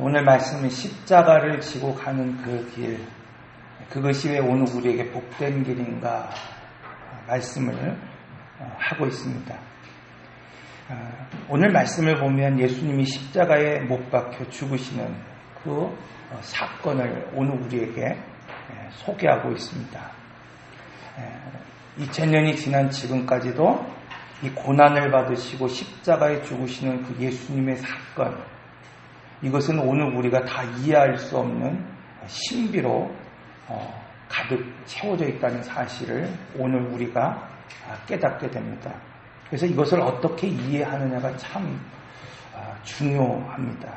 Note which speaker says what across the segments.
Speaker 1: 오늘 말씀은 십자가를 지고 가는 그 길, 그것이 왜 오늘 우리에게 복된 길인가 말씀을 하고 있습니다. 오늘 말씀을 보면 예수님이 십자가에 못 박혀 죽으시는 그 사건을 오늘 우리에게 소개하고 있습니다. 2000년이 지난 지금까지도 이 고난을 받으시고 십자가에 죽으시는 그 예수님의 사건, 이것은 오늘 우리가 다 이해할 수 없는 신비로 가득 채워져 있다는 사실을 오늘 우리가 깨닫게 됩니다. 그래서 이것을 어떻게 이해하느냐가 참 중요합니다.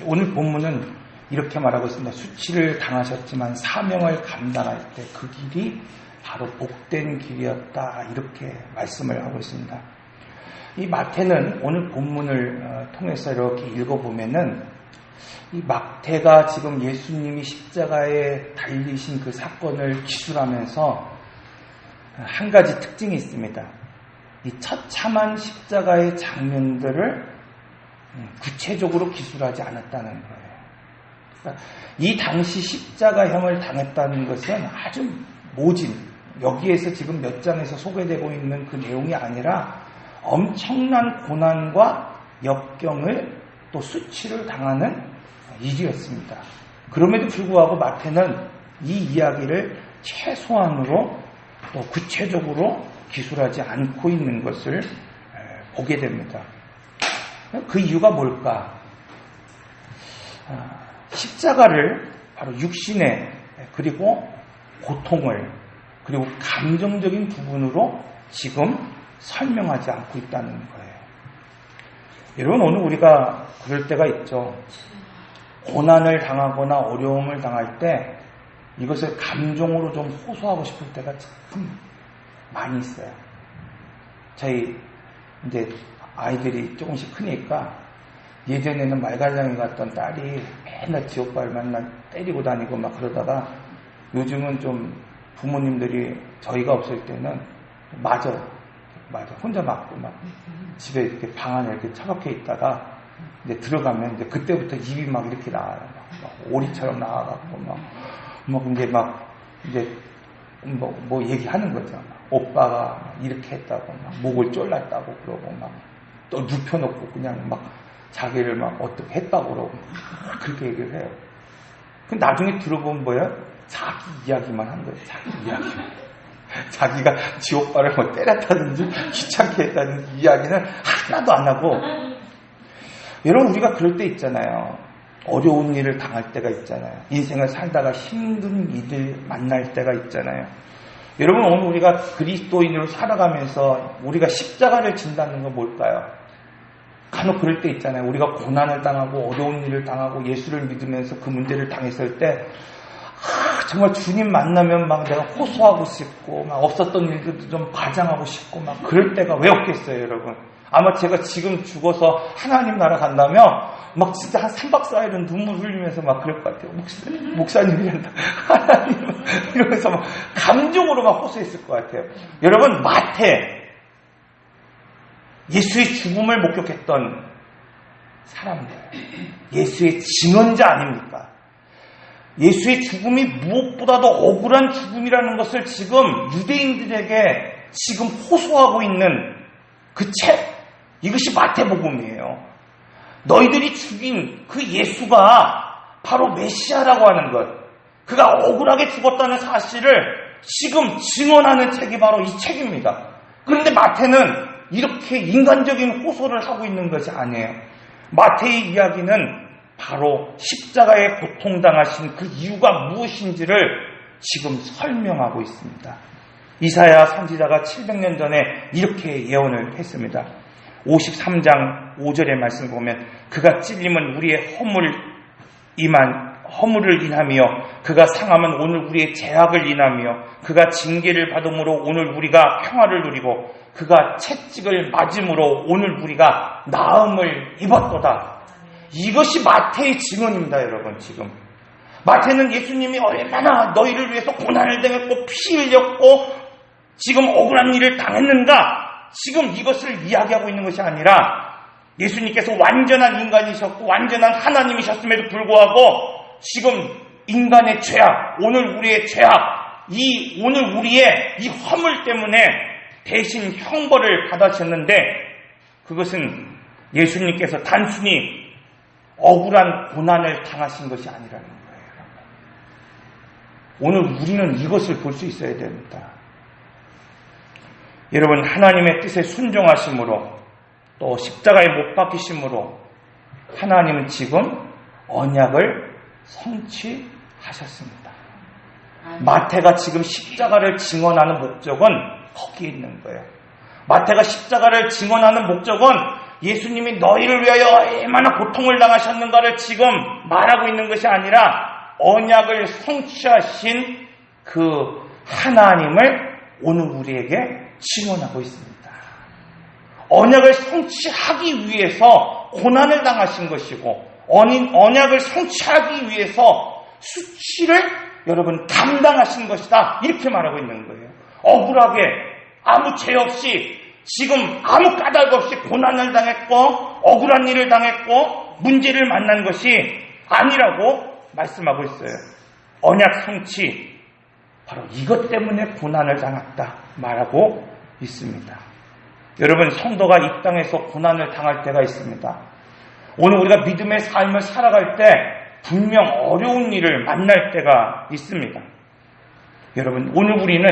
Speaker 1: 오늘 본문은 이렇게 말하고 있습니다. 수치를 당하셨지만 사명을 감당할 때 그 길이 바로 복된 길이었다, 이렇게 말씀을 하고 있습니다. 이 마태는 오늘 본문을 통해서 이렇게 읽어보면은 이 마태가 지금 예수님이 십자가에 달리신 그 사건을 기술하면서 한 가지 특징이 있습니다. 이 처참한 십자가의 장면들을 구체적으로 기술하지 않았다는 거예요. 그러니까 이 당시 십자가형을 당했다는 것은 아주 모진, 여기에서 지금 몇 장에서 소개되고 있는 그 내용이 아니라 엄청난 고난과 역경을 또 수치를 당하는 일이었습니다. 그럼에도 불구하고 마태는 이 이야기를 최소한으로 또 구체적으로 기술하지 않고 있는 것을 보게 됩니다. 그 이유가 뭘까? 십자가를 바로 육신의 그리고 고통을 그리고 감정적인 부분으로 지금 설명하지 않고 있다는 거예요. 여러분, 오늘 우리가 그럴 때가 있죠. 고난을 당하거나 어려움을 당할 때 이것을 감정으로 좀 호소하고 싶을 때가 참 많이 있어요. 저희 이제 아이들이 조금씩 크니까 예전에는 말갈량이 갔던 딸이 맨날 지옥발만 때리고 다니고 막 그러다가 요즘은 좀 부모님들이 저희가 없을 때는 맞아요. 혼자 맞고 막 집에 이렇게 방 안에 이렇게 처박혀 있다가 이제 들어가면 이제 그때부터 입이 막 이렇게 나와요. 막 오리처럼 나와갖고 막 이제 뭐 얘기하는 거죠. 오빠가 이렇게 했다고 막 목을 졸랐다고 그러고 막 또 눕혀놓고 그냥 막 자기를 막 어떻게 했다고 그러고 막 그렇게 얘기를 해요. 그 나중에 들어보면 뭐야? 자기 이야기만 한 거예요. 자기 이야기. 자기가 지옥발을 뭐 때렸다든지 귀찮게 했다든지 이야기는 하나도 안 하고. 여러분, 우리가 그럴 때 있잖아요. 어려운 일을 당할 때가 있잖아요. 인생을 살다가 힘든 일을 만날 때가 있잖아요. 여러분, 오늘 우리가 그리스도인으로 살아가면서 우리가 십자가를 진다는 건 뭘까요? 간혹 그럴 때 있잖아요. 우리가 고난을 당하고 어려운 일을 당하고 예수를 믿으면서 그 문제를 당했을 때 정말 주님 만나면 막 내가 호소하고 싶고 막 없었던 일들도 좀 과장하고 싶고 막 그럴 때가 왜 없겠어요, 여러분? 아마 제가 지금 죽어서 하나님 나라 간다면 막 진짜 한 3박 4일은 눈물 흘리면서 막 그럴 것 같아요. 목사님이란다. 하나님 이러면서 막 감정으로 막 호소했을 것 같아요. 여러분, 마태, 예수의 죽음을 목격했던 사람들, 예수의 증언자 아닙니까? 예수의 죽음이 무엇보다도 억울한 죽음이라는 것을 지금 유대인들에게 지금 호소하고 있는 그 책, 이것이 마태복음이에요. 너희들이 죽인 그 예수가 바로 메시아라고 하는 것, 그가 억울하게 죽었다는 사실을 지금 증언하는 책이 바로 이 책입니다. 그런데 마태는 이렇게 인간적인 호소를 하고 있는 것이 아니에요. 마태의 이야기는 바로 십자가에 고통당하신 그 이유가 무엇인지를 지금 설명하고 있습니다. 이사야 선지자가 700년 전에 이렇게 예언을 했습니다. 53장 5절의 말씀을 보면 그가 찔림은 우리의 허물을 인하며 그가 상함은 오늘 우리의 죄악을 인하며 그가 징계를 받음으로 오늘 우리가 평화를 누리고 그가 채찍을 맞음으로 오늘 우리가 나음을 입었도다. 이것이 마태의 증언입니다, 여러분. 지금 마태는 예수님이 얼마나 너희를 위해서 고난을 당했고 피 흘렸고 지금 억울한 일을 당했는가, 지금 이것을 이야기하고 있는 것이 아니라 예수님께서 완전한 인간이셨고 완전한 하나님이셨음에도 불구하고 지금 인간의 죄악, 오늘 우리의 죄악, 오늘 우리의 이 허물 때문에 대신 형벌을 받으셨는데 그것은 예수님께서 단순히 억울한 고난을 당하신 것이 아니라는 거예요. 오늘 우리는 이것을 볼 수 있어야 됩니다. 여러분, 하나님의 뜻에 순종하심으로 또 십자가에 못 박히심으로 하나님은 지금 언약을 성취하셨습니다. 마태가 지금 십자가를 증언하는 목적은 거기에 있는 거예요. 마태가 십자가를 증언하는 목적은 예수님이 너희를 위하여 얼마나 고통을 당하셨는가를 지금 말하고 있는 것이 아니라 언약을 성취하신 그 하나님을 오늘 우리에게 증언하고 있습니다. 언약을 성취하기 위해서 고난을 당하신 것이고 언약을 성취하기 위해서 수치를 여러분 감당하신 것이다. 이렇게 말하고 있는 거예요. 억울하게 아무 죄 없이 지금 아무 까닭 없이 고난을 당했고 억울한 일을 당했고 문제를 만난 것이 아니라고 말씀하고 있어요. 언약 성취, 바로 이것 때문에 고난을 당했다 말하고 있습니다. 여러분, 성도가 이 땅에서 고난을 당할 때가 있습니다. 오늘 우리가 믿음의 삶을 살아갈 때 분명 어려운 일을 만날 때가 있습니다. 여러분, 오늘 우리는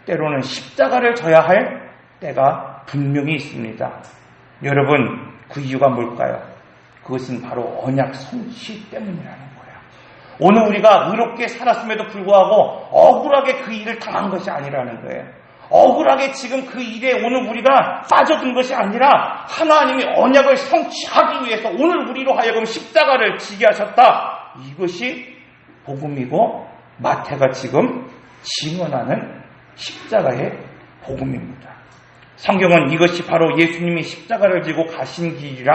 Speaker 1: 때로는 십자가를 져야 할 때가 분명히 있습니다. 여러분, 그 이유가 뭘까요? 그것은 바로 언약 성취 때문이라는 거예요. 오늘 우리가 의롭게 살았음에도 불구하고 억울하게 그 일을 당한 것이 아니라는 거예요. 억울하게 지금 그 일에 오늘 우리가 빠져든 것이 아니라 하나님이 언약을 성취하기 위해서 오늘 우리로 하여금 십자가를 지게 하셨다. 이것이 복음이고 마태가 지금 증언하는 십자가의 복음입니다. 성경은 이것이 바로 예수님이 십자가를 지고 가신 길이라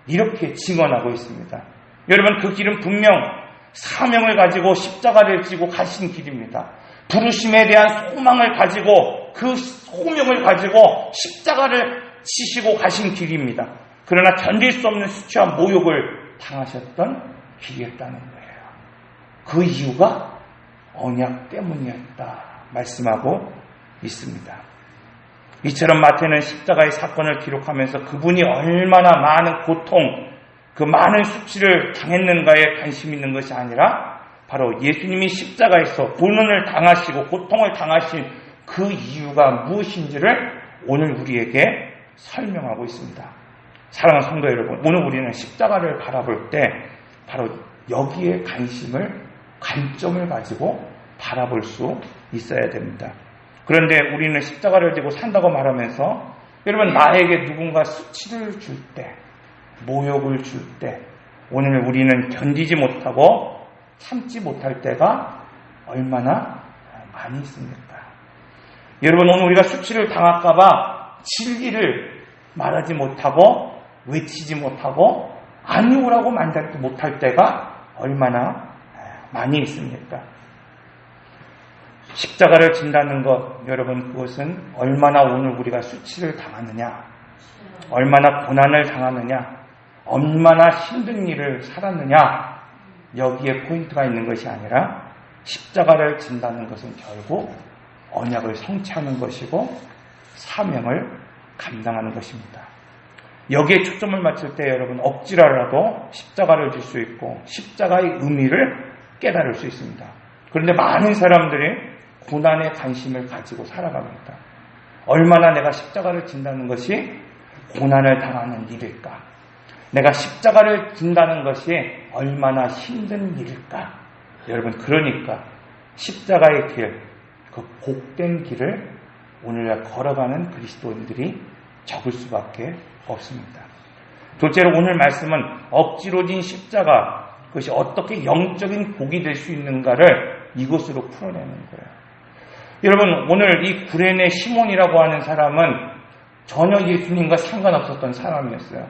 Speaker 1: 이렇게 증언하고 있습니다. 여러분, 그 길은 분명 사명을 가지고 십자가를 지고 가신 길입니다. 부르심에 대한 소망을 가지고 그 소명을 가지고 십자가를 지시고 가신 길입니다. 그러나 견딜 수 없는 수치와 모욕을 당하셨던 길이었다는 거예요. 그 이유가 언약 때문이었다 말씀하고 있습니다. 이처럼 마태는 십자가의 사건을 기록하면서 그분이 얼마나 많은 고통, 그 많은 수치를 당했는가에 관심 있는 것이 아니라 바로 예수님이 십자가에서 고난을 당하시고 고통을 당하신 그 이유가 무엇인지를 오늘 우리에게 설명하고 있습니다. 사랑하는 성도 여러분, 오늘 우리는 십자가를 바라볼 때 바로 여기에 관점을 가지고 바라볼 수 있어야 됩니다. 그런데 우리는 십자가를 지고 산다고 말하면서 여러분, 나에게 누군가 수치를 줄 때, 모욕을 줄 때 오늘 우리는 견디지 못하고 참지 못할 때가 얼마나 많이 있습니까? 여러분, 오늘 우리가 수치를 당할까봐 진리를 말하지 못하고 외치지 못하고 아니오라고 만들지 못할 때가 얼마나 많이 있습니까? 십자가를 진다는 것, 여러분, 그것은 얼마나 오늘 우리가 수치를 당하느냐, 얼마나 고난을 당하느냐, 얼마나 힘든 일을 살았느냐, 여기에 포인트가 있는 것이 아니라 십자가를 진다는 것은 결국 언약을 성취하는 것이고 사명을 감당하는 것입니다. 여기에 초점을 맞출 때 여러분, 억지라도 십자가를 질 수 있고 십자가의 의미를 깨달을 수 있습니다. 그런데 많은 사람들이 고난에 관심을 가지고 살아갑니다. 얼마나 내가 십자가를 진다는 것이 고난을 당하는 일일까? 내가 십자가를 진다는 것이 얼마나 힘든 일일까? 여러분, 그러니까 십자가의 길, 그 복된 길을 오늘 걸어가는 그리스도인들이 적을 수밖에 없습니다. 둘째로 오늘 말씀은 억지로 진 십자가, 그것이 어떻게 영적인 복이 될 수 있는가를 이것으로 풀어내는 거예요. 여러분, 오늘 이 구레네 시몬이라고 하는 사람은 전혀 예수님과 상관없었던 사람이었어요.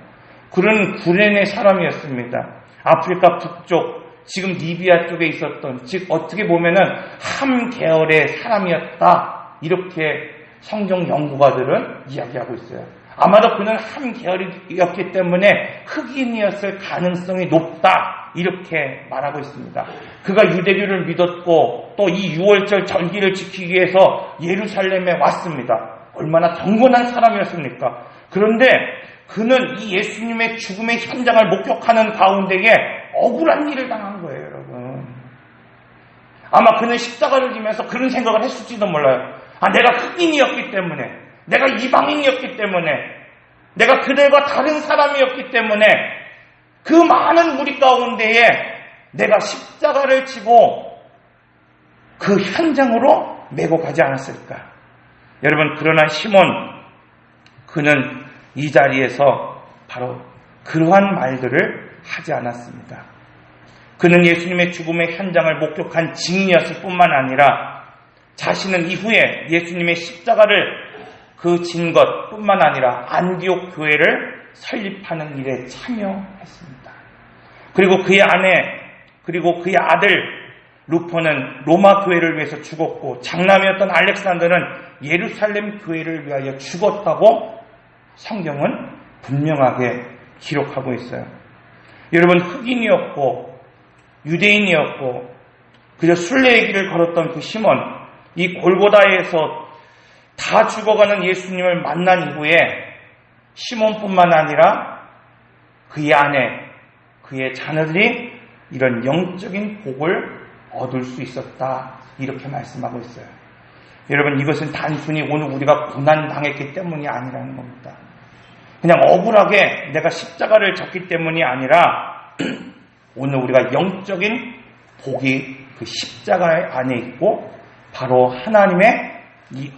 Speaker 1: 그런 구레네 사람이었습니다. 아프리카 북쪽, 지금 리비아 쪽에 있었던, 즉 어떻게 보면은 함 계열의 사람이었다, 이렇게 성경 연구가들은 이야기하고 있어요. 아마도 그는 한 계열이었기 때문에 흑인이었을 가능성이 높다, 이렇게 말하고 있습니다. 그가 유대교를 믿었고 또 이 6월절 절기를 지키기 위해서 예루살렘에 왔습니다. 얼마나 경건한 사람이었습니까? 그런데 그는 이 예수님의 죽음의 현장을 목격하는 가운데에 억울한 일을 당한 거예요, 여러분. 아마 그는 십자가를 지면서 그런 생각을 했을지도 몰라요. 내가 흑인이었기 때문에, 내가 이방인이었기 때문에, 내가 그들과 다른 사람이었기 때문에 그 많은 무리 가운데에 내가 십자가를 지고 그 현장으로 메고 가지 않았을까. 여러분, 그러나 시몬, 그는 이 자리에서 바로 그러한 말들을 하지 않았습니다. 그는 예수님의 죽음의 현장을 목격한 증인이었을 뿐만 아니라 자신은 이후에 예수님의 십자가를 그 진 것뿐만 아니라 안디옥 교회를 설립하는 일에 참여했습니다. 그리고 그의 아내, 그리고 그의 아들 루포는 로마 교회를 위해서 죽었고 장남이었던 알렉산더는 예루살렘 교회를 위하여 죽었다고 성경은 분명하게 기록하고 있어요. 여러분, 흑인이었고 유대인이었고 그저 순례의 길을 걸었던 그 시몬, 이 골고다에서 다 죽어가는 예수님을 만난 이후에 시몬뿐만 아니라 그의 아내, 그의 자녀들이 이런 영적인 복을 얻을 수 있었다, 이렇게 말씀하고 있어요. 여러분, 이것은 단순히 오늘 우리가 고난당했기 때문이 아니라는 겁니다. 그냥 억울하게 내가 십자가를 졌기 때문이 아니라 오늘 우리가 영적인 복이 그 십자가 안에 있고 바로 하나님의 이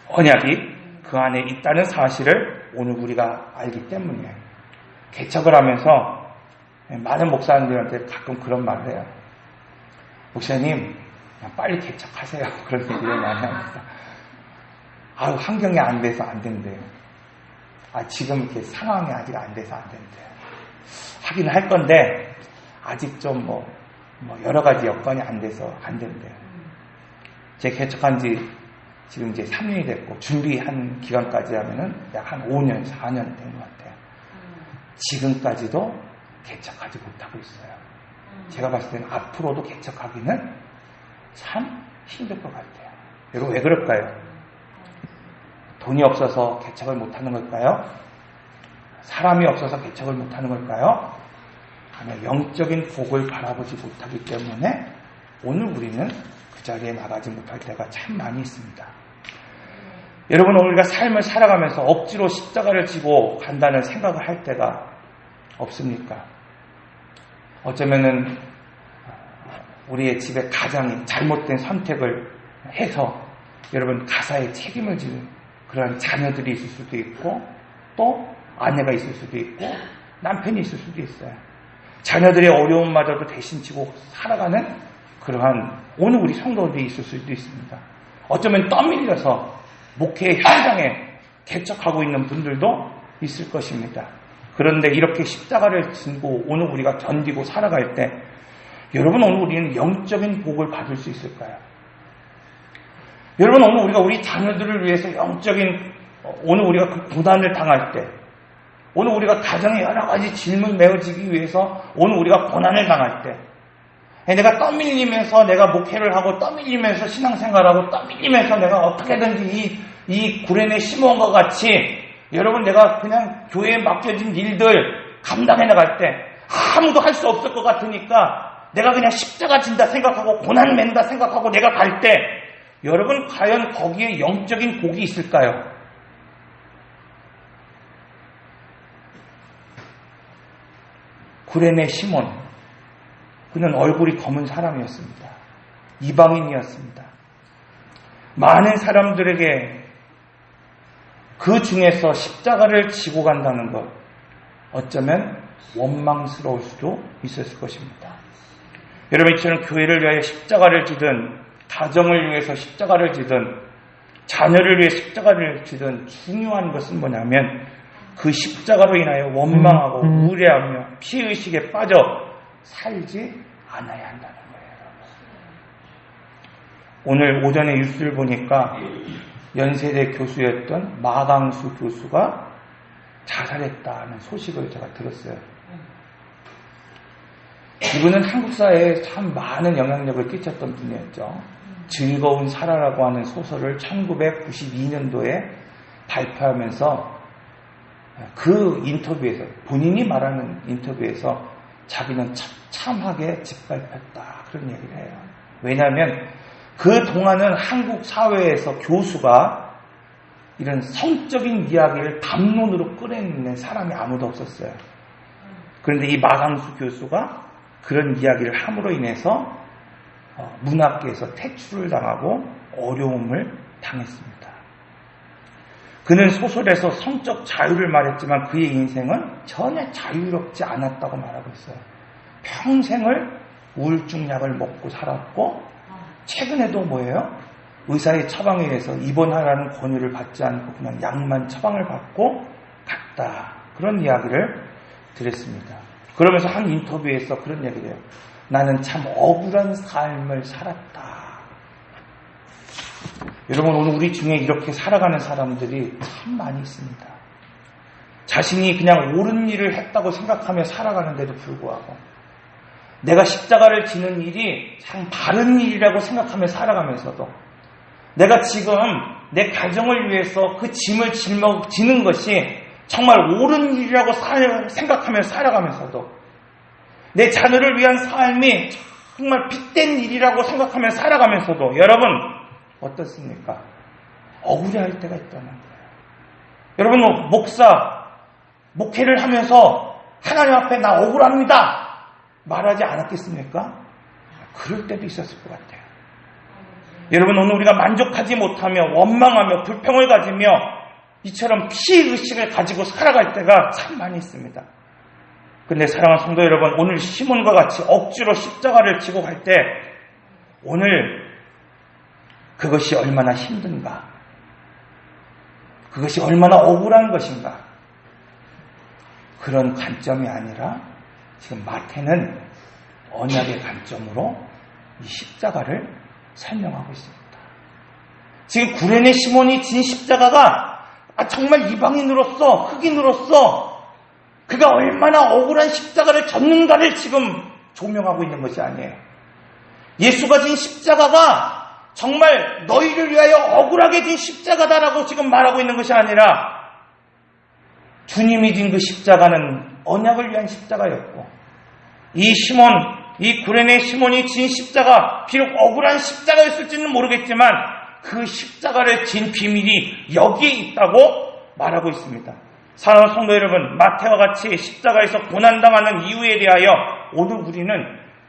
Speaker 1: 언약이 그 안에 있다는 사실을 오늘 우리가 알기 때문이에요. 개척을 하면서 많은 목사님들한테 가끔 그런 말을 해요. 목사님, 그냥 빨리 개척하세요. 그런 얘기를 많이 합니다. 환경이 안 돼서 안 된대요. 지금 이렇게 상황이 아직 안 돼서 안 된대요. 하긴 할 건데 아직 좀 여러 가지 여건이 안 돼서 안 된대요. 제 개척한 지 지금 이제 3년이 됐고 준비한 기간까지 하면은 약 한 5년, 4년 된 것 같아요. 지금까지도 개척하지 못하고 있어요. 제가 봤을 때는 앞으로도 개척하기는 참 힘들 것 같아요. 여러분, 왜 그럴까요? 돈이 없어서 개척을 못하는 걸까요? 사람이 없어서 개척을 못하는 걸까요? 아니면 영적인 복을 바라보지 못하기 때문에 오늘 우리는 그 자리에 나가지 못할 때가 참 많이 있습니다. 여러분, 오늘 우리가 삶을 살아가면서 억지로 십자가를 지고 간다는 생각을 할 때가 없습니까? 어쩌면은 우리의 집에 가장이 잘못된 선택을 해서 여러분 가사에 책임을 지는 그런 자녀들이 있을 수도 있고 또 아내가 있을 수도 있고 남편이 있을 수도 있어요. 자녀들의 어려움마저도 대신 지고 살아가는 그러한 오늘 우리 성도들이 있을 수도 있습니다. 어쩌면 떠밀려서 목회 현장에 개척하고 있는 분들도 있을 것입니다. 그런데 이렇게 십자가를 지고 오늘 우리가 견디고 살아갈 때 여러분, 오늘 우리는 영적인 복을 받을 수 있을까요? 여러분, 오늘 우리가 우리 자녀들을 위해서 영적인 오늘 우리가 그 고난을 당할 때 오늘 우리가 가정에 여러 가지 질문 메워지기 위해서 오늘 우리가 고난을 당할 때 내가 떠밀리면서 내가 목회를 하고 떠밀리면서 신앙생활하고 떠밀리면서 내가 어떻게든지 이 구레네 시몬과 같이 여러분 내가 그냥 교회에 맡겨진 일들 감당해 나갈 때 아무도 할 수 없을 것 같으니까 내가 그냥 십자가 진다 생각하고 고난 맨다 생각하고 내가 갈 때 여러분 과연 거기에 영적인 복이 있을까요? 구레네 시몬, 그는 얼굴이 검은 사람이었습니다. 이방인이었습니다. 많은 사람들에게 그 중에서 십자가를 지고 간다는 것 어쩌면 원망스러울 수도 있었을 것입니다. 여러분, 이처럼 교회를 위하여 십자가를 지든 가정을 위해서 십자가를 지든 자녀를 위해 십자가를 지든 중요한 것은 뭐냐면 그 십자가로 인하여 원망하고 우려하며 피의식에 빠져 살지 않아야 한다는 거예요. 오늘 오전에 뉴스를 보니까 연세대 교수였던 마강수 교수가 자살했다는 소식을 제가 들었어요. 이분은 한국 사회에 참 많은 영향력을 끼쳤던 분이었죠. 즐거운 살아라고 하는 소설을 1992년도에 발표하면서 그 인터뷰에서, 본인이 말하는 인터뷰에서 자기는 참하게 짓밟혔다, 그런 얘기를 해요. 왜냐하면 그 동안은 한국 사회에서 교수가 이런 성적인 이야기를 담론으로 끌어내는 사람이 아무도 없었어요. 그런데 이 마강수 교수가 그런 이야기를 함으로 인해서 문학계에서 퇴출을 당하고 어려움을 당했습니다. 그는 소설에서 성적 자유를 말했지만 그의 인생은 전혀 자유롭지 않았다고 말하고 있어요. 평생을 우울증 약을 먹고 살았고, 최근에도 뭐예요? 의사의 처방에 의해서 입원하라는 권유를 받지 않고 그냥 약만 처방을 받고 갔다, 그런 이야기를 들었습니다. 그러면서 한 인터뷰에서 그런 얘기를 해요. 나는 참 억울한 삶을 살았다. 여러분, 오늘 우리 중에 이렇게 살아가는 사람들이 참 많이 있습니다. 자신이 그냥 옳은 일을 했다고 생각하며 살아가는데도 불구하고, 내가 십자가를 지는 일이 참 바른 일이라고 생각하며 살아가면서도, 내가 지금 내 가정을 위해서 그 짐을 지는 것이 정말 옳은 일이라고 생각하며 살아가면서도, 내 자녀를 위한 삶이 정말 핏된 일이라고 생각하며 살아가면서도, 여러분 어떻습니까? 억울해할 때가 있다는 거예요. 여러분, 목회를 하면서 하나님 앞에 나 억울합니다 말하지 않았겠습니까? 그럴 때도 있었을 것 같아요. 여러분, 오늘 우리가 만족하지 못하며 원망하며 불평을 가지며 이처럼 피의식을 가지고 살아갈 때가 참 많이 있습니다. 근데 사랑하는 성도 여러분, 오늘 시몬과 같이 억지로 십자가를 지고 갈 때 오늘 그것이 얼마나 힘든가, 그것이 얼마나 억울한 것인가, 그런 관점이 아니라 지금 마태는 언약의 관점으로 이 십자가를 설명하고 있습니다. 지금 구레네 시몬이 진 십자가가 정말 이방인으로서, 흑인으로서 그가 얼마나 억울한 십자가를 졌는가를 지금 조명하고 있는 것이 아니에요. 예수가 진 십자가가 정말 너희를 위하여 억울하게 진 십자가다라고 지금 말하고 있는 것이 아니라, 주님이 진 그 십자가는 언약을 위한 십자가였고, 이 구레네 시몬이 진 십자가, 비록 억울한 십자가였을지는 모르겠지만 그 십자가를 진 비밀이 여기에 있다고 말하고 있습니다. 사랑하는 성도 여러분, 마태와 같이 십자가에서 고난당하는 이유에 대하여 오늘 우리는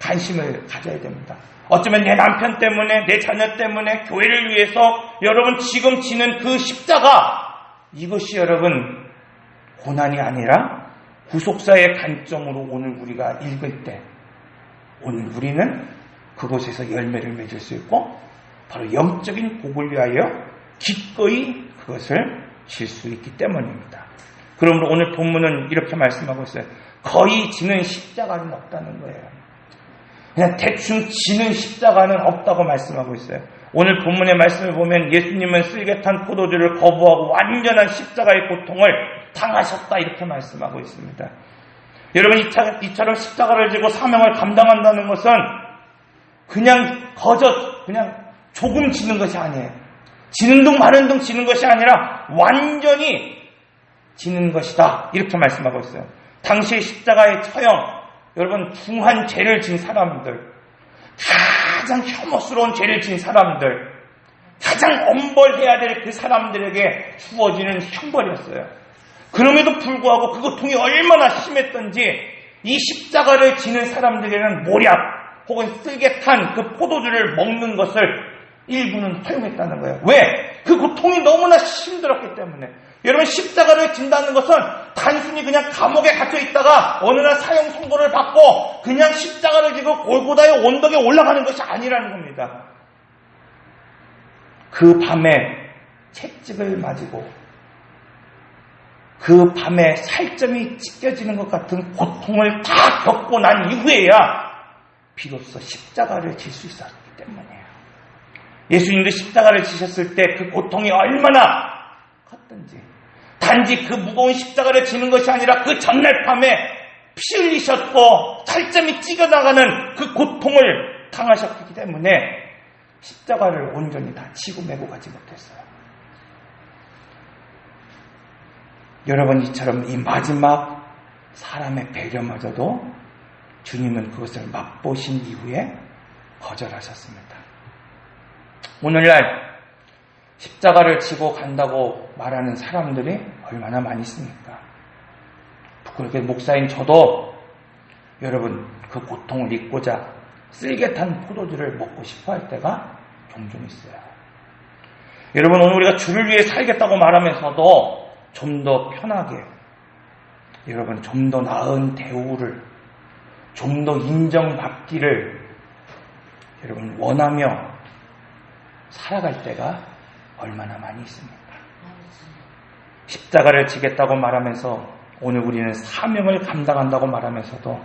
Speaker 1: 관심을 가져야 됩니다. 어쩌면 내 남편 때문에, 내 자녀 때문에, 교회를 위해서 여러분 지금 지는 그 십자가, 이것이 여러분 고난이 아니라 구속사의 관점으로 오늘 우리가 읽을 때, 오늘 우리는 그곳에서 열매를 맺을 수 있고 바로 영적인 복을 위하여 기꺼이 그것을 질 수 있기 때문입니다. 그러므로 오늘 본문은 이렇게 말씀하고 있어요. 거의 지는 십자가는 없다는 거예요. 그냥 대충 지는 십자가는 없다고 말씀하고 있어요. 오늘 본문의 말씀을 보면 예수님은 쓸개탄 포도주를 거부하고 완전한 십자가의 고통을 당하셨다, 이렇게 말씀하고 있습니다. 여러분, 이처럼 십자가를 지고 사명을 감당한다는 것은 그냥 그냥 조금 지는 것이 아니에요. 지는 둥 마는 둥 지는 것이 아니라 완전히 지는 것이다, 이렇게 말씀하고 있어요. 당시의 십자가의 처형, 여러분 중한 죄를 진 사람들, 가장 혐오스러운 죄를 진 사람들, 가장 엄벌해야 될 그 사람들에게 주어지는 형벌이었어요. 그럼에도 불구하고 그 고통이 얼마나 심했던지 이 십자가를 지는 사람들에게는 모략 혹은 쓸개탄 그 포도주를 먹는 것을 일부는 허용했다는 거예요. 왜? 그 고통이 너무나 힘들었기 때문에. 여러분, 십자가를 진다는 것은 단순히 그냥 감옥에 갇혀 있다가 어느 날 사형 선고를 받고 그냥 십자가를 지고 골고다의 언덕에 올라가는 것이 아니라는 겁니다. 그 밤에 채찍을 맞고 그 밤에 살점이 찢겨지는 것 같은 고통을 다 겪고 난 이후에야 비로소 십자가를 질 수 있었기 때문이에요. 예수님도 십자가를 지셨을 때 그 고통이 얼마나 컸던지, 다 단지 그 무거운 십자가를 지는 것이 아니라 그 전날 밤에 피 흘리셨고 살점이 찢어나가는 그 고통을 당하셨기 때문에 십자가를 온전히 다 지고 메고 가지 못했어요. 여러분, 이처럼 이 마지막 사람의 배려마저도 주님은 그것을 맛보신 이후에 거절하셨습니다. 오늘날 십자가를 지고 간다고 말하는 사람들이 얼마나 많이 있습니까? 그렇게 목사인 저도 여러분 그 고통을 잊고자 쓸개탄 포도주를 먹고 싶어 할 때가 종종 있어요. 여러분, 오늘 우리가 주를 위해 살겠다고 말하면서도 좀 더 편하게, 여러분 좀 더 나은 대우를, 좀 더 인정받기를 여러분 원하며 살아갈 때가 얼마나 많이 있습니까? 십자가를 지겠다고 말하면서 오늘 우리는 사명을 감당한다고 말하면서도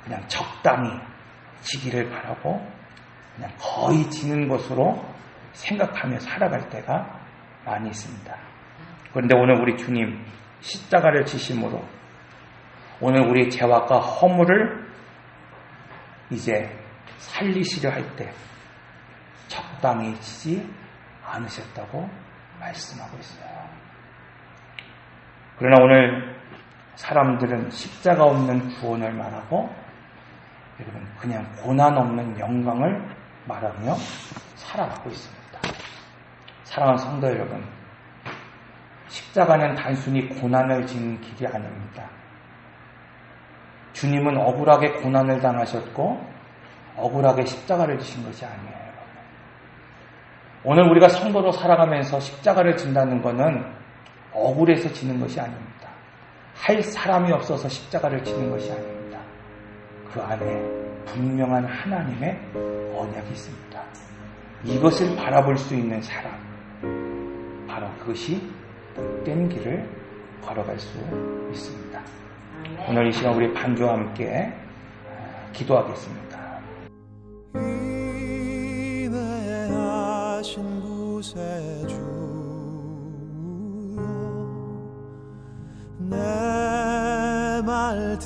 Speaker 1: 그냥 적당히 지기를 바라고 그냥 거의 지는 것으로 생각하며 살아갈 때가 많이 있습니다. 그런데 오늘 우리 주님 십자가를 지심으로 오늘 우리 죄악과 허물을 이제 살리시려 할 때 적당히 지지 않으셨다고 말씀하고 있어요. 그러나 오늘 사람들은 십자가 없는 구원을 말하고 여러분 그냥 고난 없는 영광을 말하며 살아가고 있습니다. 사랑하는 성도 여러분, 십자가는 단순히 고난을 지는 길이 아닙니다. 주님은 억울하게 고난을 당하셨고 억울하게 십자가를 지신 것이 아니에요. 오늘 우리가 성도로 살아가면서 십자가를 진다는 것은 억울해서 지는 것이 아닙니다. 할 사람이 없어서 십자가를 지는 것이 아닙니다. 그 안에 분명한 하나님의 언약이 있습니다. 이것을 바라볼 수 있는 사람, 바로 그것이 복된 길을 걸어갈 수 있습니다. 오늘 이 시간 우리 반주와 함께 기도하겠습니다.
Speaker 2: 인내하신 곳에 주여 내 말